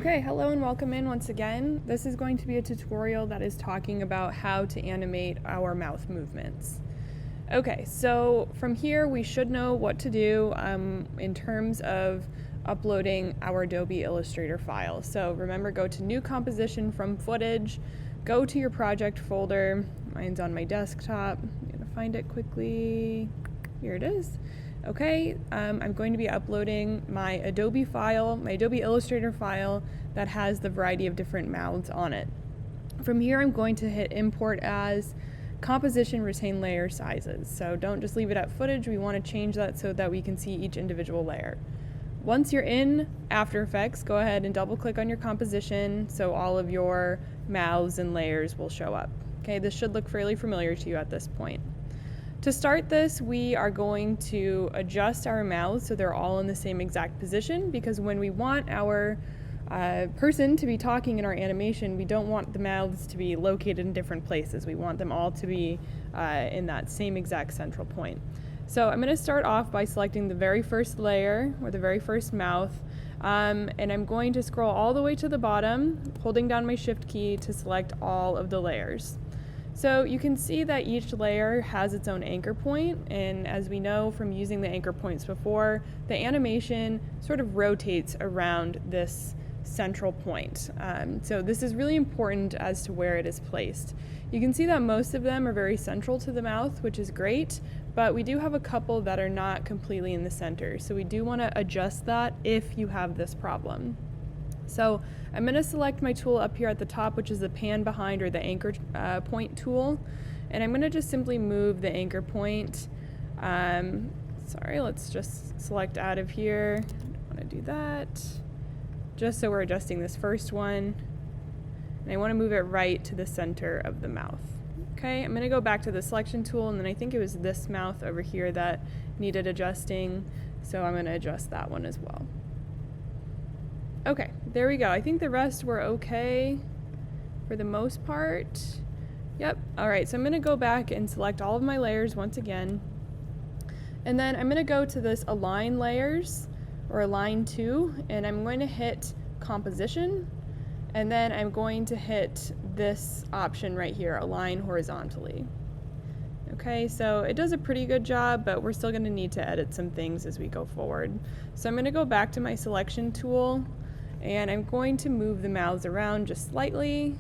Okay, hello and welcome in once again. This is going to be a tutorial that is talking about how to animate our mouth movements. Okay, so from here we should know what to do in terms of uploading our Adobe Illustrator file. So remember, go to New Composition from Footage, go to your project folder. Mine's on my desktop. I'm gonna find it quickly. Here it is. Okay, I'm going to be uploading my Adobe file, my Adobe Illustrator file that has the variety of different mouths on it. From here, I'm going to hit Import As, Composition, Retain Layer Sizes. So don't just leave it at footage, we want to change that so that we can see each individual layer. Once you're in After Effects, go ahead and double click on your composition so all of your mouths and layers will show up. Okay, this should look fairly familiar to you at this point. To start this, we are going to adjust our mouths so they're all in the same exact position, because when we want our person to be talking in our animation, we don't want the mouths to be located in different places. We want them all to be in that same exact central point. So I'm going to start off by selecting the very first layer, or the very first mouth, and I'm going to scroll all the way to the bottom, holding down my Shift key to select all of the layers. So you can see that each layer has its own anchor point, and as we know from using the anchor points before, the animation sort of rotates around this central point. So this is really important as to where it is placed. You can see that most of them are very central to the mouth, which is great, but we do have a couple that are not completely in the center. So we do want to adjust that if you have this problem. So I'm going to select my tool up here at the top, which is the pan behind or the anchor point tool, and I'm going to just simply move the anchor point. Sorry, let's just select out of here. I want to do that just so we're adjusting this first one, and I want to move it right to the center of the mouth. Okay, I'm going to go back to the selection tool, and then I think it was this mouth over here that needed adjusting, so I'm going to adjust that one as well. Okay, there we go. I think the rest were okay for the most part. Yep, all right, so I'm gonna go back and select all of my layers once again. And then I'm gonna go to this Align Layers, or Align To, and I'm going to hit Composition, and then I'm going to hit this option right here, Align Horizontally. Okay, so it does a pretty good job, but we're still gonna need to edit some things as we go forward. So I'm gonna go back to my selection tool, and I'm going to move the mouths around just slightly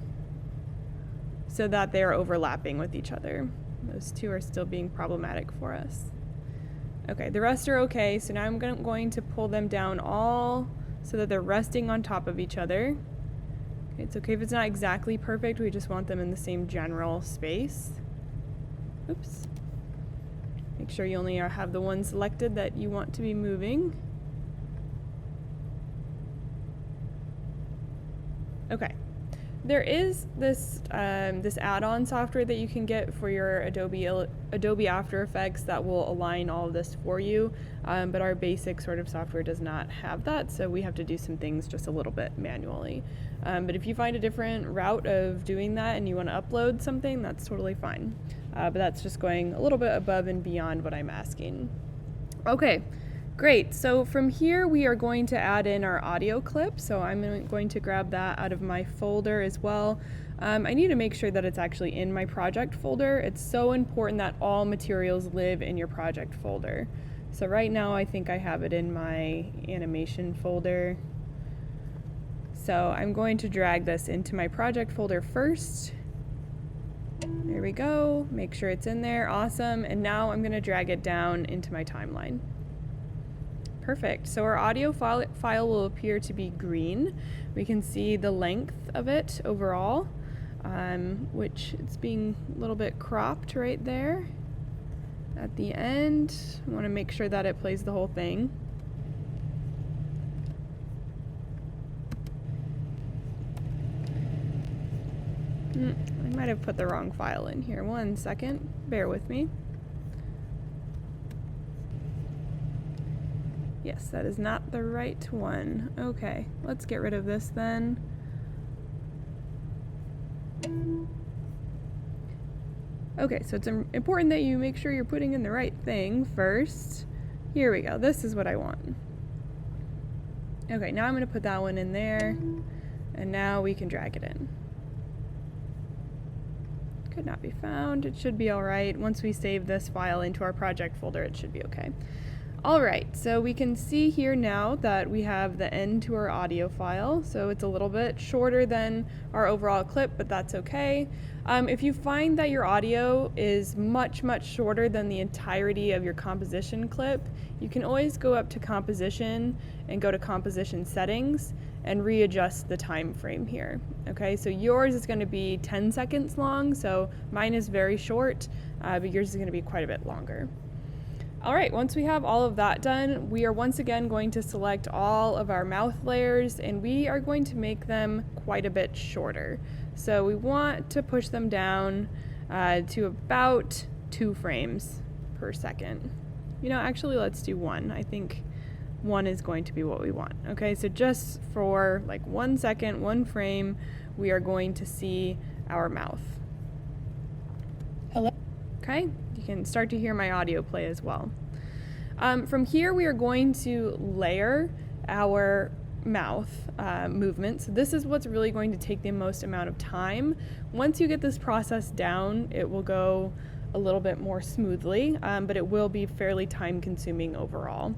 so that they are overlapping with each other. Those two are still being problematic for us. Okay, the rest are okay, so now I'm going to pull them down all so that they're resting on top of each other. Okay, it's okay if it's not exactly perfect, we just want them in the same general space. Oops. Make sure you only have the ones selected that you want to be moving. Okay, there is this this add-on software that you can get for your Adobe After Effects that will align all of this for you, but our basic sort of software does not have that, so we have to do some things just a little bit manually. But if you find a different route of doing that and you want to upload something, that's totally fine. But that's just going a little bit above and beyond what I'm asking. Okay. Great, so from here we are going to add in our audio clip, so I'm going to grab that out of my folder as well. I need to make sure that it's actually in my project folder. It's so important that all materials live in your project folder. So right now I think I have it in my animation folder. So I'm going to drag this into my project folder first. There we go, make sure it's in there, awesome, and now I'm going to drag it down into my timeline. Perfect. So our audio file will appear to be green. We can see the length of it overall, which it's being a little bit cropped right there. At the end, I want to make sure that it plays the whole thing. I might have put the wrong file in here. One second. Bear with me. Yes, that is not the right one. Okay, let's get rid of this then. Okay, so it's important that you make sure you're putting in the right thing first. Here we go, this is what I want. Okay, now I'm gonna put that one in there. And now we can drag it in. Could not be found. It should be all right. Once we save this file into our project folder, it should be okay. All right, so we can see here now that we have the end to our audio file. So it's a little bit shorter than our overall clip, but that's okay. If you find that your audio is much shorter than the entirety of your composition clip, you can always go up to composition and go to composition settings and readjust the time frame here. Okay, so yours is going to be 10 seconds long, so mine is very short, but yours is going to be quite a bit longer. All right, once we have all of that done, we are once again going to select all of our mouth layers, and we are going to make them quite a bit shorter. So we want to push them down to about 2 frames per second. You know, actually, let's do 1. I think 1 is going to be what we want. Okay, so just for like 1 second, 1 frame, we are going to see our mouth. Hello. Okay, you can start to hear my audio play as well. From here, we are going to layer our mouth movement. So this is what's really going to take the most amount of time. Once you get this process down, it will go a little bit more smoothly, but it will be fairly time consuming overall.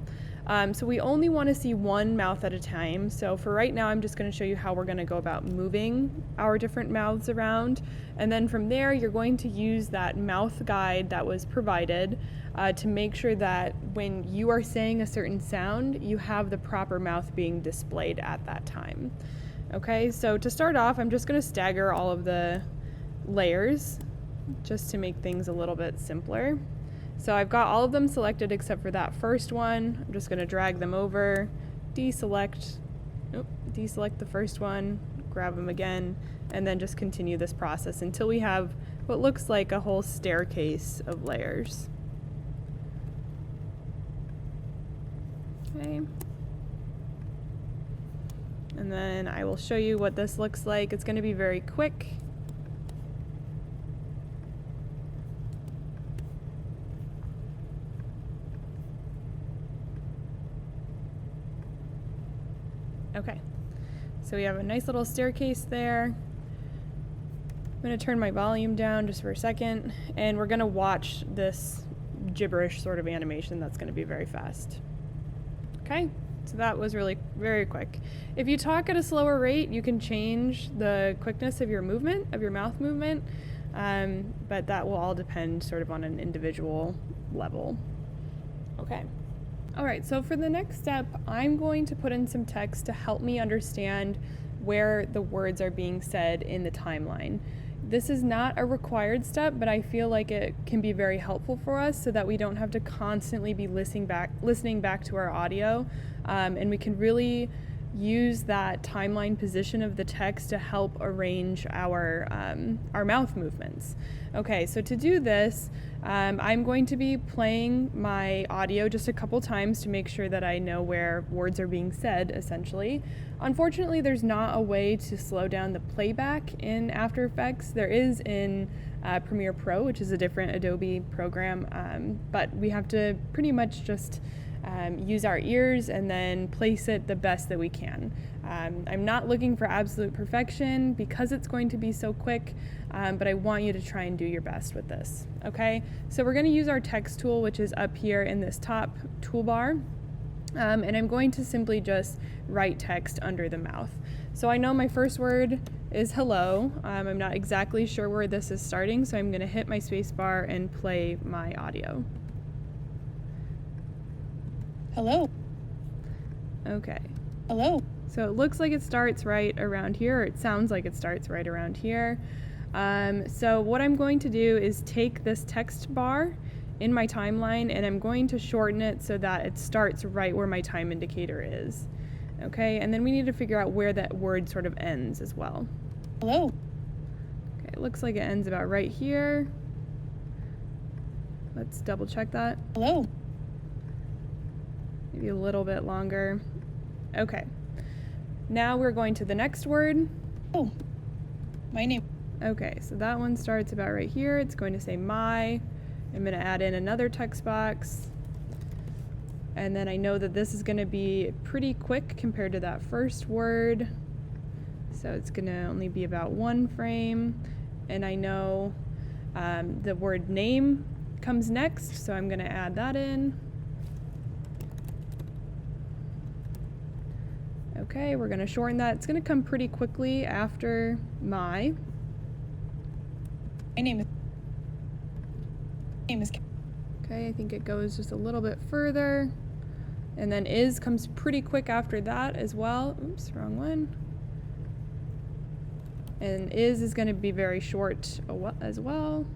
So we only want to see one mouth at a time. So for right now, I'm just going to show you how we're going to go about moving our different mouths around. And then from there, you're going to use that mouth guide that was provided to make sure that when you are saying a certain sound, you have the proper mouth being displayed at that time. Okay, so to start off, I'm just going to stagger all of the layers just to make things a little bit simpler. So I've got all of them selected except for that first one. I'm just going to drag them over, deselect the first one, grab them again, and then just continue this process until we have what looks like a whole staircase of layers. Okay. And then I will show you what this looks like. It's going to be very quick. Okay, so we have a nice little staircase there. I'm going to turn my volume down just for a second, and we're going to watch this gibberish sort of animation that's going to be very fast. Okay, so that was really very quick. If you talk at a slower rate, you can change the quickness of your movement, of your mouth movement, but that will all depend sort of on an individual level. Okay. All right, so for the next step, I'm going to put in some text to help me understand where the words are being said in the timeline. This is not a required step, but I feel like it can be very helpful for us so that we don't have to constantly be listening back to our audio, and we can really use that timeline position of the text to help arrange our mouth movements. Okay, so to do this, I'm going to be playing my audio just a couple times to make sure that I know where words are being said, essentially. Unfortunately, there's not a way to slow down the playback in After Effects. There is in Premiere Pro, which is a different Adobe program, but we have to pretty much just use our ears and then place it the best that we can. I'm not looking for absolute perfection because it's going to be so quick, but I want you to try and do your best with this. Okay, so we're going to use our text tool, which is up here in this top toolbar, and I'm going to simply just write text under the mouth. So I know my first word is hello. I'm not exactly sure where this is starting, so I'm going to hit my space bar and play my audio. Hello. Okay. Hello. So it looks like it starts right around here, or it sounds like it starts right around here. So what I'm going to do is take this text bar in my timeline and I'm going to shorten it so that it starts right where my time indicator is. Okay, and then we need to figure out where that word sort of ends as well. Hello. Okay, it looks like it ends about right here. Let's double check that. Hello. Maybe a little bit longer. Okay. Now we're going to the next word. Oh, my name. Okay, so that one starts about right here. It's going to say my. I'm going to add in another text box. And then I know that this is going to be pretty quick compared to that first word. So it's going to only be about 1 frame. And I know the word name comes next, so I'm going to add that in. Okay, we're going to shorten that. It's going to come pretty quickly after my. My name is. Okay, I think it goes just a little bit further. And then is comes pretty quick after that as well. Oops, wrong one. And is going to be very short as well.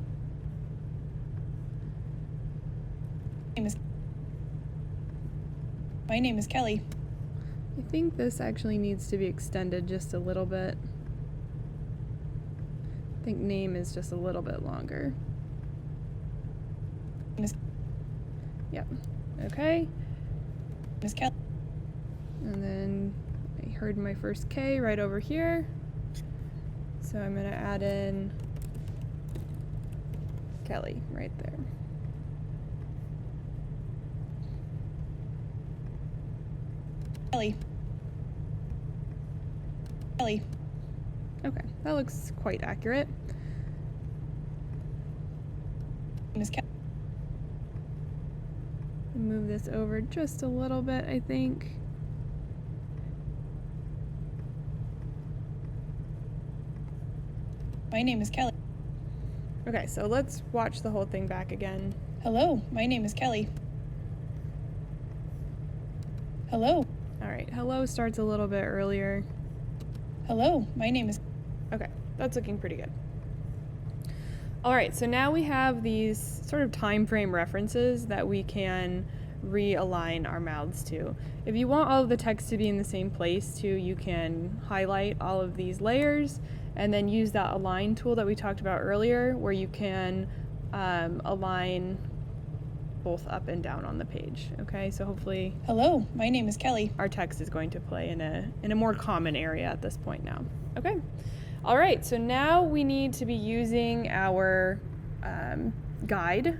My name is Kelly. I think this actually needs to be extended just a little bit. I think name is just a little bit longer. Yep. Okay. Miss Kelly. And then I heard my first K right over here. So I'm going to add in Kelly right there. Kelly. Kelly. Okay, that looks quite accurate. Miss Kelly. Move this over just a little bit, I think. My name is Kelly. Okay, so let's watch the whole thing back again. Hello, my name is Kelly. Hello. All right, hello starts a little bit earlier. Hello, my name is. Okay, that's looking pretty good. All right, so now we have these sort of time frame references that we can realign our mouths to. If you want all of the text to be in the same place too, you can highlight all of these layers and then use that align tool that we talked about earlier, where you can align both up and down on the page. Okay, so hopefully Hello, my name is Kelly. our text is going to play in a more common area at this point now. Okay. All right, so now we need to be using our guide,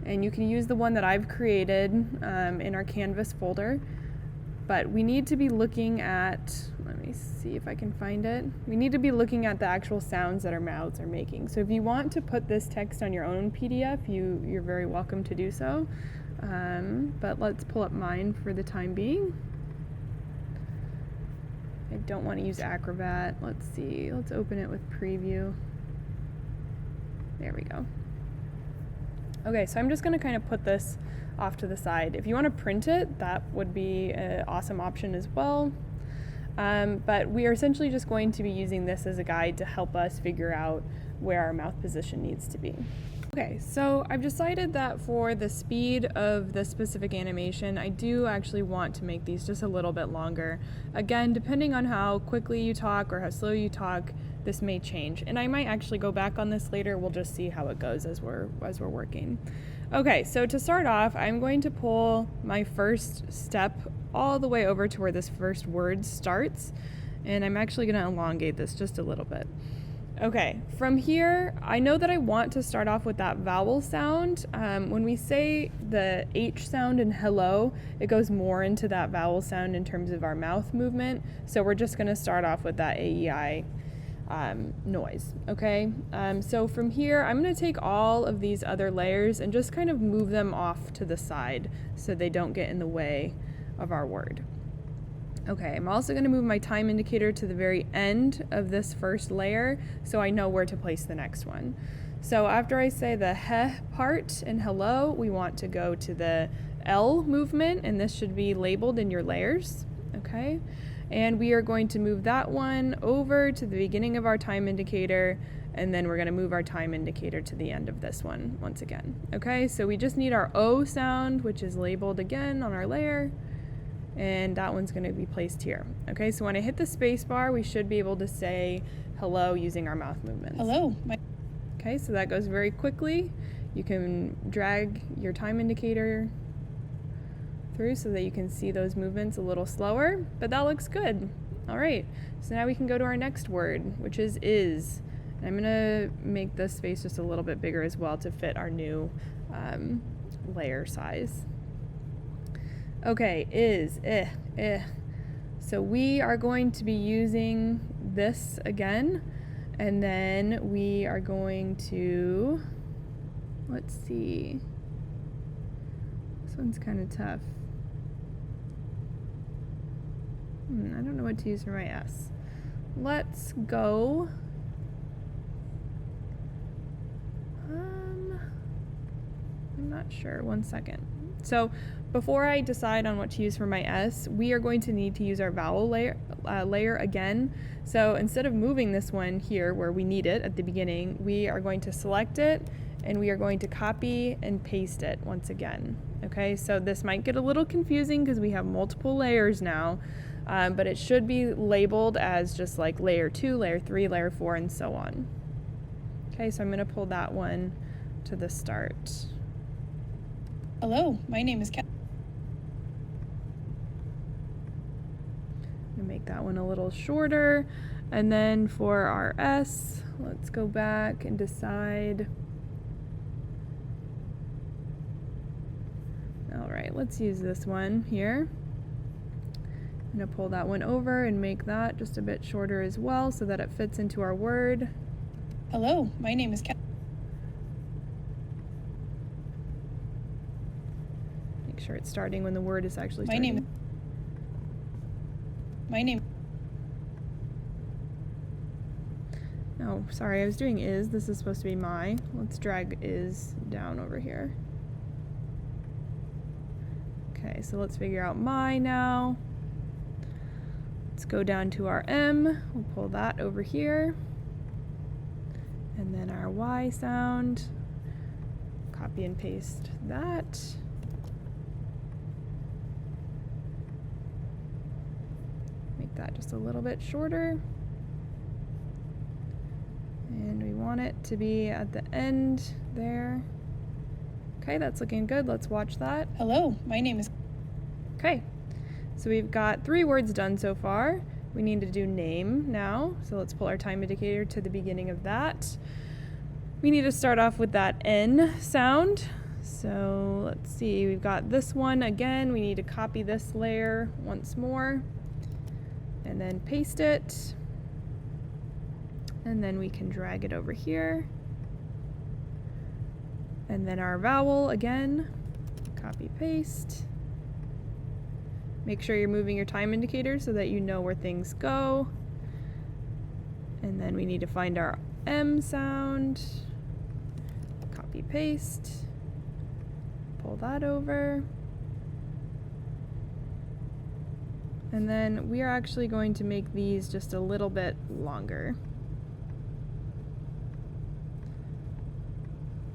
and you can use the one that I've created in our Canvas folder, but we need to be looking at, let me see if I can find it. We need to be looking at the actual sounds that our mouths are making. So if you want to put this text on your own PDF, you're very welcome to do so, but let's pull up mine for the time being. I don't want to use Acrobat. Let's see. Let's open it with Preview. There we go. Okay, so I'm just going to kind of put this off to the side. If you want to print it, that would be an awesome option as well. But we are essentially just going to be using this as a guide to help us figure out where our mouth position needs to be. Okay, so I've decided that for the speed of the specific animation, I do actually want to make these just a little bit longer. Again, depending on how quickly you talk or how slow you talk, this may change. And I might actually go back on this later. We'll just see how it goes as we're working. Okay, so to start off, I'm going to pull my first step all the way over to where this first word starts. And I'm actually going to elongate this just a little bit. Okay, from here, I know that I want to start off with that vowel sound. When we say the H sound in hello, it goes more into that vowel sound in terms of our mouth movement. So we're just going to start off with that AEI noise, okay? So from here, I'm going to take all of these other layers and just kind of move them off to the side so they don't get in the way of our word. Okay, I'm also going to move my time indicator to the very end of this first layer so I know where to place the next one. So after I say the heh part in hello, we want to go to the L movement, and this should be labeled in your layers, okay? And we are going to move that one over to the beginning of our time indicator, and then we're going to move our time indicator to the end of this one once again, okay? So we just need our O sound, which is labeled again on our layer, and that one's going to be placed here. Okay, so when I hit the space bar, we should be able to say hello using our mouth movements. Hello. Okay, so that goes very quickly. You can drag your time indicator through so that you can see those movements a little slower, but that looks good. All right, so now we can go to our next word, which is. And I'm going to make this space just a little bit bigger as well to fit our new layer size. Okay, is. So we are going to be using this again, and then we are going to, let's see, this one's kind of tough. I don't know what to use for my S. Let's go, I'm not sure, 1 second. So before I decide on what to use for my S, we are going to need to use our vowel layer again. So instead of moving this one here where we need it at the beginning, we are going to select it and we are going to copy and paste it once again. Okay, so this might get a little confusing because we have multiple layers now, but it should be labeled as just like layer 2, layer 3, layer 4, and so on. Okay, so I'm going to pull that one to the start. Hello, my name is Kelly. I'm going to make that one a little shorter. And then for our S, let's go back and decide. All right, let's use this one here. I'm going to pull that one over and make that just a bit shorter as well so that it fits into our word. Hello, my name is Kelly. Make sure it's starting when the word is actually starting. My name. Oh, sorry, I was doing is. This is supposed to be my. Let's drag is down over here. Okay, so let's figure out my now. Let's go down to our M. We'll pull that over here. And then our Y sound. Copy and paste that. Make that just a little bit shorter. And we want it to be at the end there. Okay, that's looking good. Let's watch that. Hello, my name is. Okay, so we've got 3 words done so far. We need to do name now. So let's pull our time indicator to the beginning of that. We need to start off with that N sound. So let's see, we've got this one again. We need to copy this layer once more and then paste it. And then we can drag it over here. And then our vowel again, copy, paste. Make sure you're moving your time indicator so that you know where things go. And then we need to find our M sound, copy, paste, pull that over. And then we are actually going to make these just a little bit longer.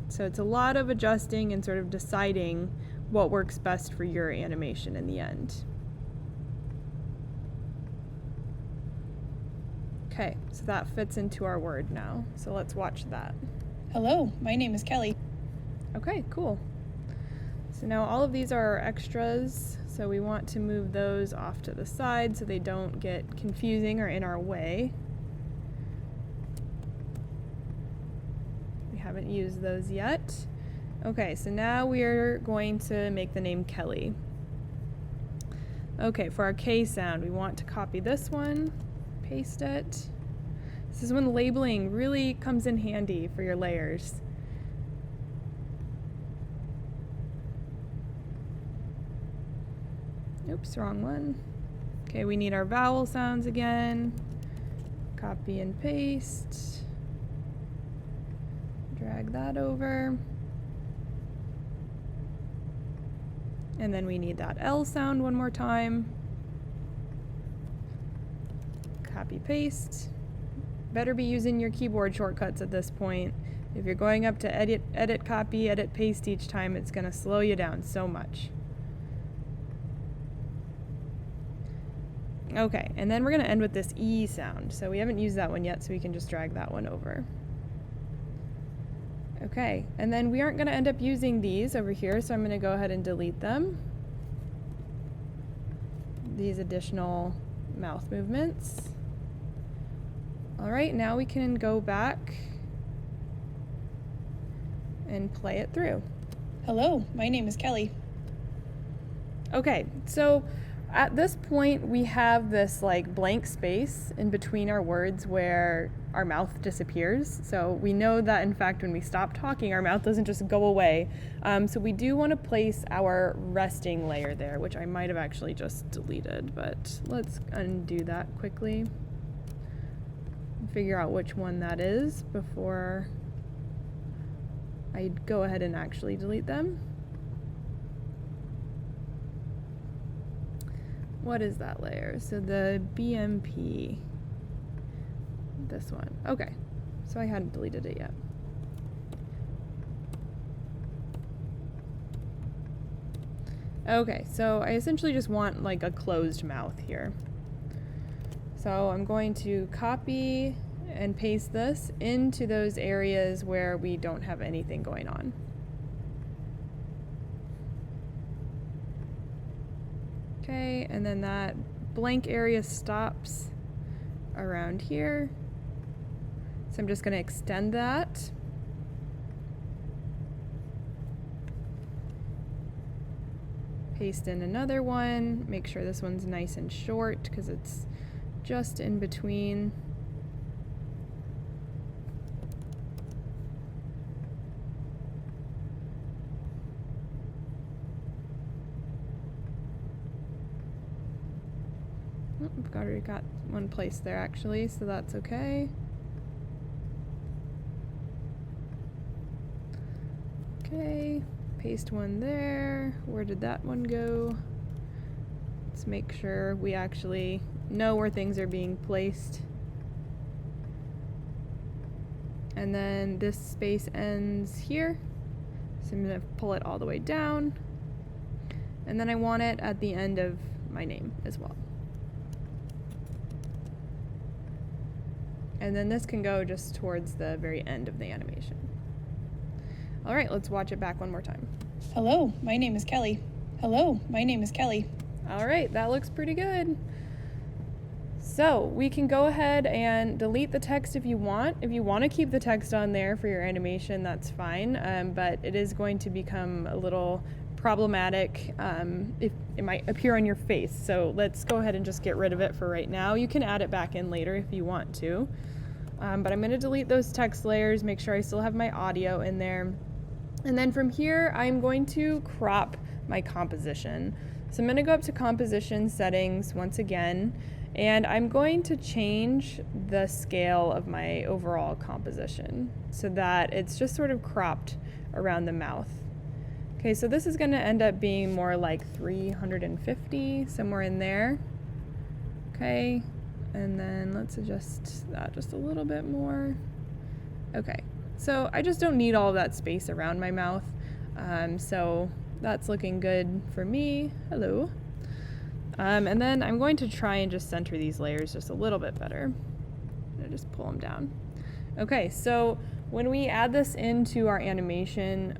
So it's a lot of adjusting and sort of deciding what works best for your animation in the end. Okay, so that fits into our word now. So let's watch that. Hello, my name is Kelly. Okay, cool. So now all of these are our extras, so we want to move those off to the side so they don't get confusing or in our way. We haven't used those yet. Okay, so now we're going to make the name Kelly. Okay, for our K sound, we want to copy this one, paste it. This is when labeling really comes in handy for your layers. Oops, wrong one. Okay, we need our vowel sounds again. Copy and paste. Drag that over. And then we need that L sound one more time. Copy, paste. Better be using your keyboard shortcuts at this point. If you're going up to edit, copy, edit, paste each time, it's gonna slow you down so much. Okay, and then we're gonna end with this E sound. So we haven't used that one yet, so we can just drag that one over. Okay, and then we aren't gonna end up using these over here, so I'm gonna go ahead and delete them. These additional mouth movements. All right, now we can go back and play it through. Hello, my name is Kelly. Okay, so at this point, we have this like blank space in between our words where our mouth disappears. So we know that in fact when we stop talking, our mouth doesn't just go away. So we do want to place our resting layer there, which I might have actually just deleted, but let's undo that quickly. Figure out which one that is before I go ahead and actually delete them. What is that layer? So the BMP, this one. Okay, so I hadn't deleted it yet. Okay, so I essentially just want like a closed mouth here. So I'm going to copy and paste this into those areas where we don't have anything going on. Okay, and then that blank area stops around here. So I'm just going to extend that. Paste in another one. Make sure this one's nice and short because it's just in between. I've already got one placed there actually, so that's okay. Okay, paste one there. Where did that one go? Let's make sure we actually know where things are being placed. And then this space ends here. So I'm going to pull it all the way down. And then I want it at the end of my name as well. And then this can go just towards the very end of the animation. All right, let's watch it back one more time. Hello, my name is Kelly. Hello, my name is Kelly. All right, that looks pretty good. So we can go ahead and delete the text if you want. If you want to keep the text on there for your animation, that's fine, but it is going to become a little problematic if it might appear on your face. So let's go ahead and just get rid of it for right now. You can add it back in later if you want to. But I'm going to delete those text layers, make sure I still have my audio in there. And then from here, I'm going to crop my composition. So I'm going to go up to composition settings once again, and I'm going to change the scale of my overall composition so that it's just sort of cropped around the mouth. Okay, so this is going to end up being more like 350, somewhere in there. Okay, and then let's adjust that just a little bit more. Okay, so I just don't need all of that space around my mouth. So that's looking good for me. Hello. And then I'm going to try and just center these layers just a little bit better. I just pull them down. Okay, so when we add this into our animation,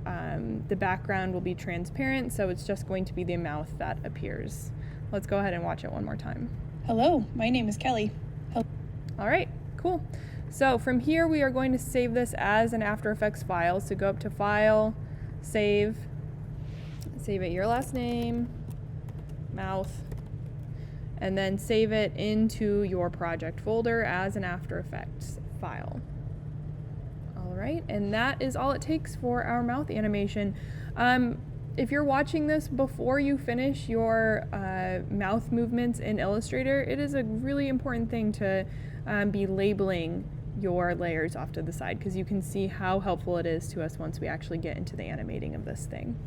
the background will be transparent, so it's just going to be the mouth that appears. Let's go ahead and watch it one more time. Hello, my name is Kelly. All right, cool. So from here, we are going to save this as an After Effects file. So go up to File, Save it your last name, mouth, and then save it into your project folder as an After Effects file. All right, and that is all it takes for our mouth animation. If you're watching this before you finish your mouth movements in Illustrator, it is a really important thing to be labeling your layers off to the side, because you can see how helpful it is to us once we actually get into the animating of this thing.